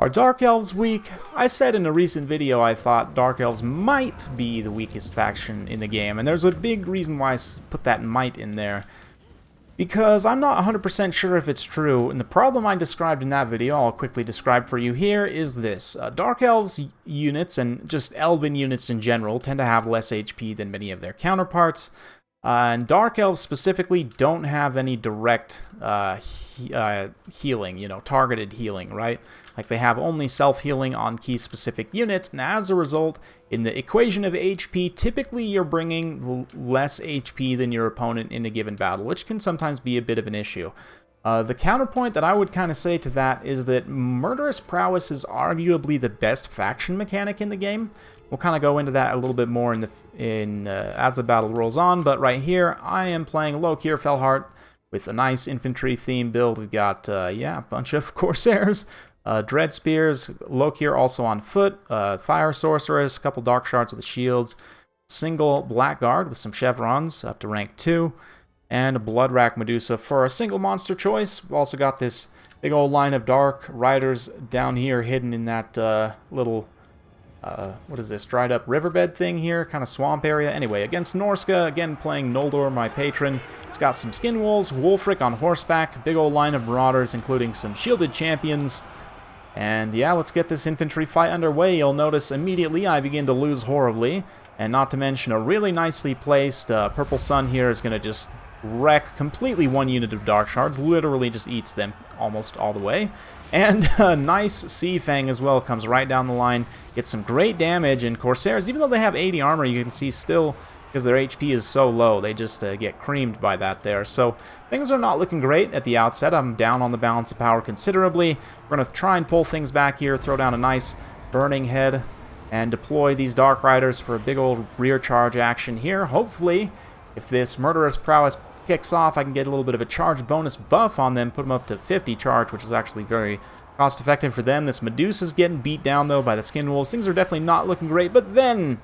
Are Dark Elves weak? I said in a recent video I thought Dark Elves might be the weakest faction in the game, and there's a big reason why I put that might in there. Because I'm not 100% sure if it's true, and the problem I described in that video, I'll quickly describe for you here, is this. Dark Elves units, and just Elven units in general, tend to have less HP than many of their counterparts. And Dark Elves specifically don't have any direct healing, targeted healing, right? Like they have only self-healing on key specific units, and as a result, in the equation of HP, typically you're bringing less HP than your opponent in a given battle, which can sometimes be a bit of an issue. The counterpoint that I would kind of say to that is that Murderous Prowess is arguably the best faction mechanic in the game. We'll kind of go into that a little bit more as the battle rolls on, but right here I am playing Lokir Felheart with a nice infantry theme build. We've got, a bunch of Corsairs, Dread Spears, Lokir also on foot, Fire Sorceress, a couple Dark Shards with shields, single Blackguard with some chevrons up to rank 2, and a Bloodrack Medusa for a single monster choice. We've also got this big old line of Dark Riders down here hidden in that little... what is this, dried up riverbed thing here, kind of swamp area. Anyway, against Norsca, again playing Noldor, my patron. It's got some skin wolves, Wulfric on horseback, big old line of marauders, including some shielded champions. And yeah, let's get this infantry fight underway. You'll notice immediately I begin to lose horribly, and not to mention a really nicely placed Purple Sun here is going to just wreck completely one unit of Dark Shards, literally just eats them almost all the way. And a nice Sea Fang as well comes right down the line, gets some great damage, and Corsairs, even though they have 80 armor, you can see still, because their HP is so low, they just get creamed by that there. So things are not looking great at the outset. I'm down on the balance of power considerably. We're going to try and pull things back here, throw down a nice Burning Head, and deploy these Dark Riders for a big old rear charge action here. Hopefully, if this Murderous Prowess kicks off, I can get a little bit of a charge bonus buff on them, put them up to 50 charge, which is actually very cost effective for them. This Medusa's getting beat down though by the Skin Wolves. Things are definitely not looking great, but then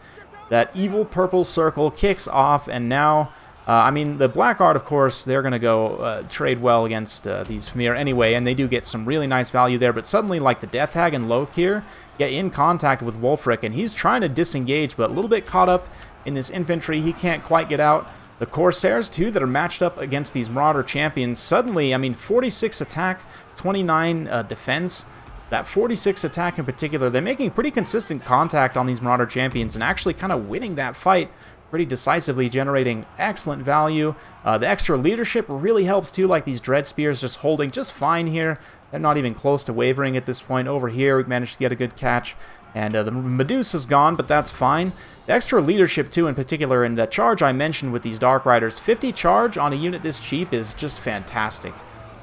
that evil purple circle kicks off, and now, the Blackguard, of course, they're going to go trade well against these Fimir anyway, and they do get some really nice value there, but suddenly, like the Death Hag and Lokir get in contact with Wulfric, and he's trying to disengage, but a little bit caught up in this infantry. He can't quite get out. The Corsairs, too, that are matched up against these Marauder champions, suddenly, 46 attack, 29 defense. That 46 attack in particular, they're making pretty consistent contact on these Marauder champions and actually kind of winning that fight pretty decisively, generating excellent value. The extra leadership really helps, too, like these Dread Spears just holding just fine here. They're not even close to wavering at this point. Over here, we've managed to get a good catch. And the Medusa's gone, but that's fine. The extra leadership, too, in particular, and the charge I mentioned with these Dark Riders, 50 charge on a unit this cheap is just fantastic.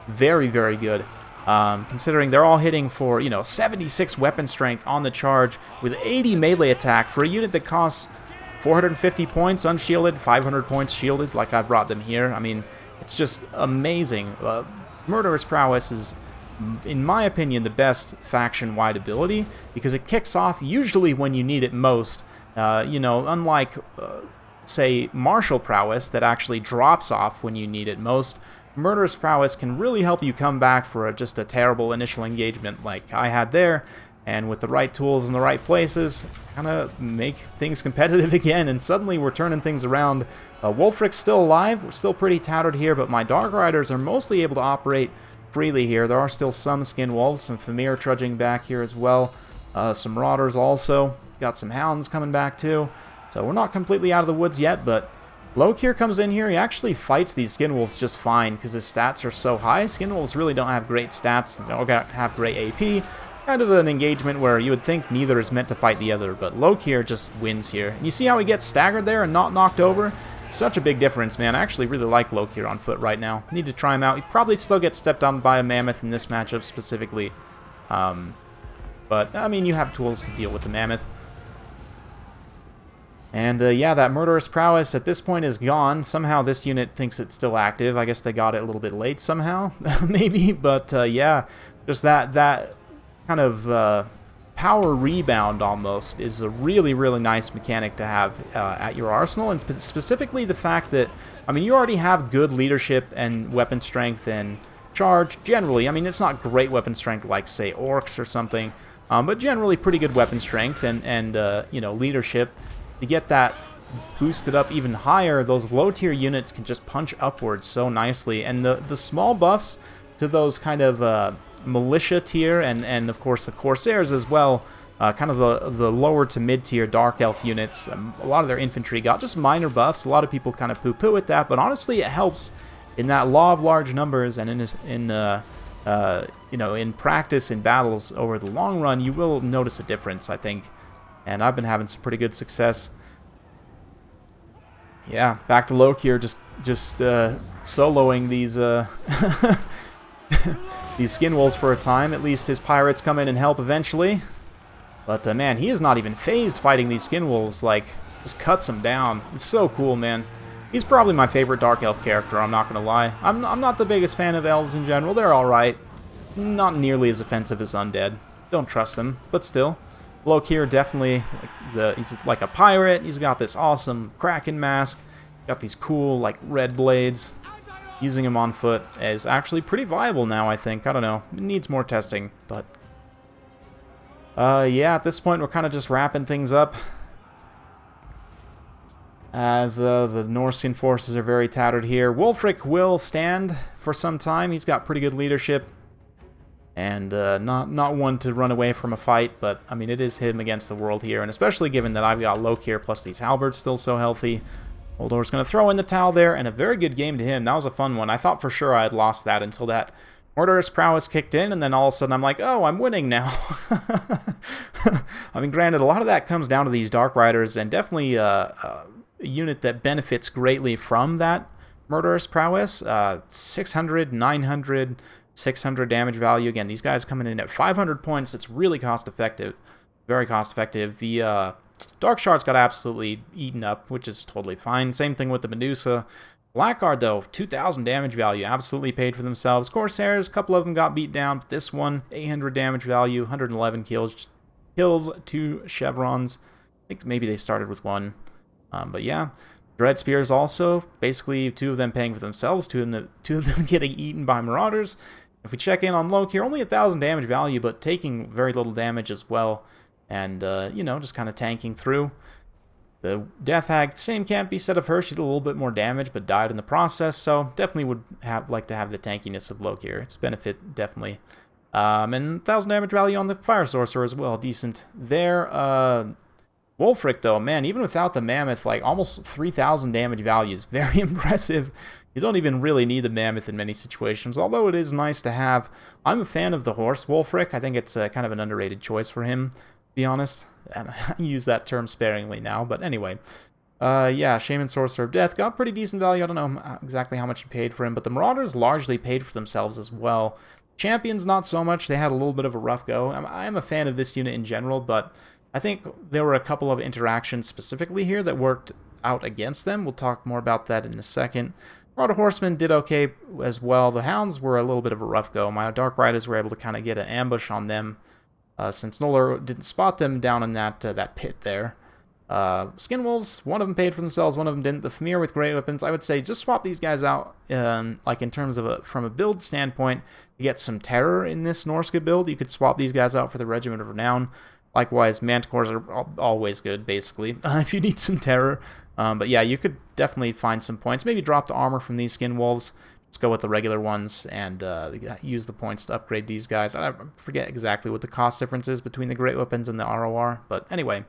Very, very good. Considering they're all hitting for, 76 weapon strength on the charge with 80 melee attack for a unit that costs 450 points unshielded, 500 points shielded, like I brought them here. It's just amazing. Murderous Prowess is, in my opinion, the best faction-wide ability because it kicks off usually when you need it most. Unlike, say, Martial Prowess that actually drops off when you need it most, Murderous Prowess can really help you come back for just a terrible initial engagement like I had there, and with the right tools in the right places, kind of make things competitive again, and suddenly we're turning things around. Wulfric's still alive, we're still pretty tattered here, but my Dark Riders are mostly able to operate freely here. There are still some Skin Wolves, some Fimir trudging back here as well, some Marauders also. Got some Hounds coming back too. So we're not completely out of the woods yet, but Lokir comes in here. He actually fights these Skin Wolves just fine because his stats are so high. Skin Wolves really don't have great stats, they don't have great AP. Kind of an engagement where you would think neither is meant to fight the other, but Lokir just wins here. And you see how he gets staggered there and not knocked over? It's such a big difference, man. I actually really like Lokir on foot right now. Need to try him out. He probably still gets stepped on by a Mammoth in this matchup specifically. But, you have tools to deal with the Mammoth. And that Murderous Prowess at this point is gone. Somehow this unit thinks it's still active. I guess they got it a little bit late somehow, maybe. But just that kind of power rebound almost is a really, really nice mechanic to have at your arsenal. And specifically the fact that, you already have good leadership and weapon strength and charge, generally, I mean, it's not great weapon strength like, say, orcs or something, but generally pretty good weapon strength and you know, leadership. To get that boosted up even higher, those low-tier units can just punch upwards so nicely, and the small buffs to those kind of militia tier and of course the Corsairs as well, kind of the lower to mid-tier Dark Elf units, a lot of their infantry got just minor buffs. A lot of people kind of poo-poo at that, but honestly it helps in that law of large numbers, and you know, in practice, in battles over the long run, you will notice a difference, I think. And I've been having some pretty good success. Yeah, back to Lokir, just soloing these these skin wolves for a time. At least his pirates come in and help eventually. But man, he is not even phased fighting these skin wolves. Like, just cuts them down. It's so cool, man. He's probably my favorite Dark Elf character, I'm not gonna lie. I'm not the biggest fan of elves in general. They're alright. Not nearly as offensive as undead. Don't trust them, but still. Lokir definitely, he's like a pirate. He's got this awesome Kraken mask. Got these cool, like, red blades. Using him on foot is actually pretty viable now, I think. I don't know. It needs more testing, but... yeah, at this point, we're kind of just wrapping things up. As the Norscan forces are very tattered here. Wulfric will stand for some time. He's got pretty good leadership. And not one to run away from a fight, but, I mean, it is him against the world here. And especially given that I've got Lokir plus these halberds still so healthy. Holdor's going to throw in the towel there, and a very good game to him. That was a fun one. I thought for sure I had lost that until that Murderous Prowess kicked in, and then all of a sudden I'm like, oh, I'm winning now. I mean, granted, a lot of that comes down to these Dark Riders, and definitely a unit that benefits greatly from that Murderous Prowess. 600, 900, 600 damage value. Again, these guys coming in at 500 points. It's really cost-effective. Very cost-effective. The Dark Shards got absolutely eaten up, which is totally fine. Same thing with the Medusa. Blackguard, though, 2,000 damage value, absolutely paid for themselves. Corsairs, a couple of them got beat down, but this one, 800 damage value, 111 kills, 2 chevrons. I think maybe they started with 1. But yeah, Dread Spears also, basically 2 of them paying for themselves, 2 of them getting eaten by Marauders. If we check in on Lokir, only 1,000 damage value, but taking very little damage as well. And, you know, just kind of tanking through. The Death Hag, same can't be said of her. She did a little bit more damage, but died in the process. So definitely would like to have the tankiness of Lokir. It's benefit, definitely. And 1,000 damage value on the Fire Sorcerer as well. Decent there. Wulfric, though, man, even without the Mammoth, like, almost 3,000 damage value is very impressive. You don't even really need the Mammoth in many situations, although it is nice to have. I'm a fan of the horse Wulfric. I think it's kind of an underrated choice for him, to be honest. And I use that term sparingly now, but anyway. Yeah, Shaman Sorcerer of Death got pretty decent value. I don't know exactly how much he paid for him, but the Marauders largely paid for themselves as well. Champions, not so much. They had a little bit of a rough go. I am a fan of this unit in general, but I think there were a couple of interactions specifically here that worked out against them. We'll talk more about that in a second. Marauder Horsemen did okay as well. The Hounds were a little bit of a rough go. My Dark Riders were able to kind of get an ambush on them since Noller didn't spot them down in that pit there. Skin Wolves, one of them paid for themselves, one of them didn't. The Famir with great weapons, I would say just swap these guys out, like in terms of from a build standpoint, to get some terror in this Norsca build. You could swap these guys out for the Regiment of Renown. Likewise, Manticores are always good, basically, if you need some terror. But yeah, you could definitely find some points. Maybe drop the armor from these Skin Wolves. Just go with the regular ones and use the points to upgrade these guys. I forget exactly what the cost difference is between the Great Weapons and the ROR. But anyway,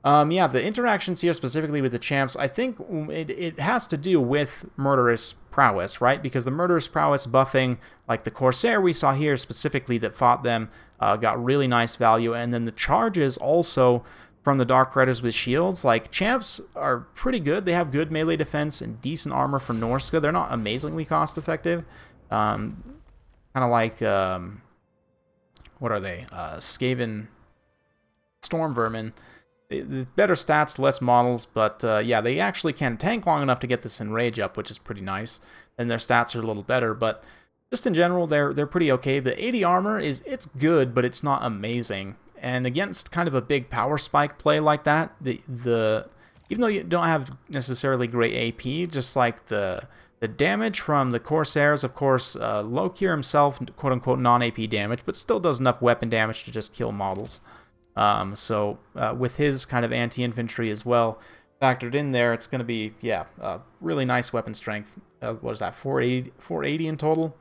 yeah, the interactions here specifically with the champs, I think it has to do with Murderous Prowess, right? Because the Murderous Prowess buffing, like the Corsair we saw here specifically that fought them, got really nice value. And then the charges also from the Dark Riders with shields, like, champs are pretty good. They have good melee defense and decent armor from Norsca. They're not amazingly cost-effective. Kind of like, what are they? Skaven Storm Vermin. Better stats, less models, but yeah, they actually can tank long enough to get this Enrage up, which is pretty nice. And their stats are a little better, but just in general, they're pretty okay. The 80 armor it's good, but it's not amazing. And against kind of a big power spike play like that, even though you don't have necessarily great AP, just like the The damage from the Corsairs, of course, Lokir himself, quote-unquote non-AP damage, but still does enough weapon damage to just kill models. So with his kind of anti-infantry as well factored in there, it's going to be, yeah, really nice weapon strength. What is that, 480 in total?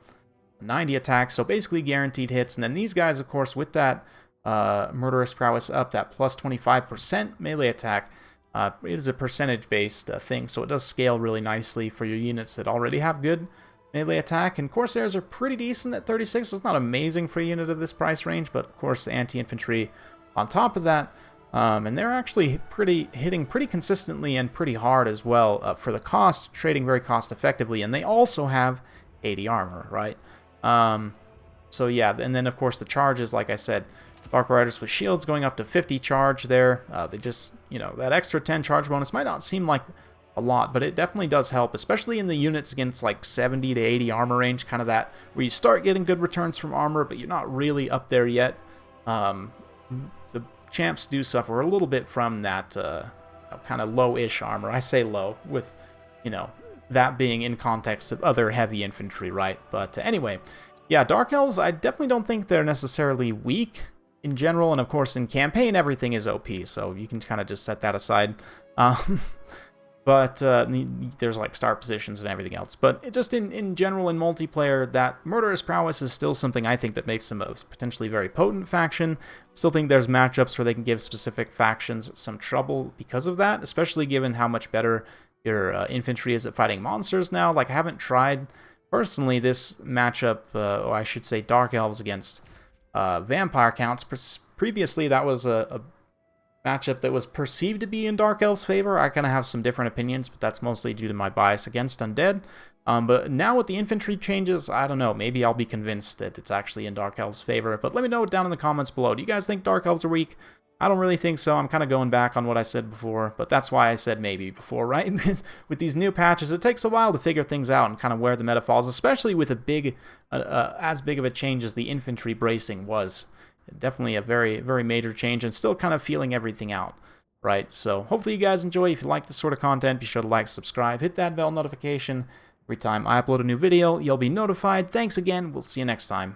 90 attacks, so basically guaranteed hits. And then these guys, of course, with that Murderous Prowess up, that plus 25% melee attack, it is a percentage-based thing, so it does scale really nicely for your units that already have good melee attack. And Corsairs are pretty decent at 36. It's not amazing for a unit of this price range, but of course the anti-infantry on top of that. And they're actually hitting pretty consistently and pretty hard as well for the cost, trading very cost effectively. And they also have 80 armor, right? So yeah, and then of course the charges, like I said, Dark Riders with shields going up to 50 charge there. They just, you know, that extra 10 charge bonus might not seem like a lot, but it definitely does help, especially in the units against like 70 to 80 armor range, kind of that where you start getting good returns from armor, but you're not really up there yet. The champs do suffer a little bit from that kind of low-ish armor. I say low with, you know, that being in context of other heavy infantry, right? But anyway, yeah, Dark Elves, I definitely don't think they're necessarily weak in general, and of course in campaign everything is OP, so you can kind of just set that aside. But there's like star positions and everything else. But just in general in multiplayer, that Murderous Prowess is still something I think that makes them a potentially very potent faction. Still think there's matchups where they can give specific factions some trouble because of that, especially given how much better your infantry is at fighting monsters now. Like, I haven't tried personally this matchup, or I should say Dark Elves against vampire counts. Previously, that was a matchup that was perceived to be in Dark Elves' favor. I kind of have some different opinions, but that's mostly due to my bias against Undead. But now with the infantry changes, I don't know, maybe I'll be convinced that it's actually in Dark Elves' favor. But let me know down in the comments below. Do you guys think Dark Elves are weak? I don't really think so. I'm kind of going back on what I said before, but that's why I said maybe before, right? With these new patches, it takes a while to figure things out and kind of where the meta falls, especially with a big, as big of a change as the infantry bracing was. Definitely a very, very major change, and still kind of feeling everything out, right? So hopefully you guys enjoy. If you like this sort of content, be sure to like, subscribe, hit that bell notification. Every time I upload a new video, you'll be notified. Thanks again. We'll see you next time.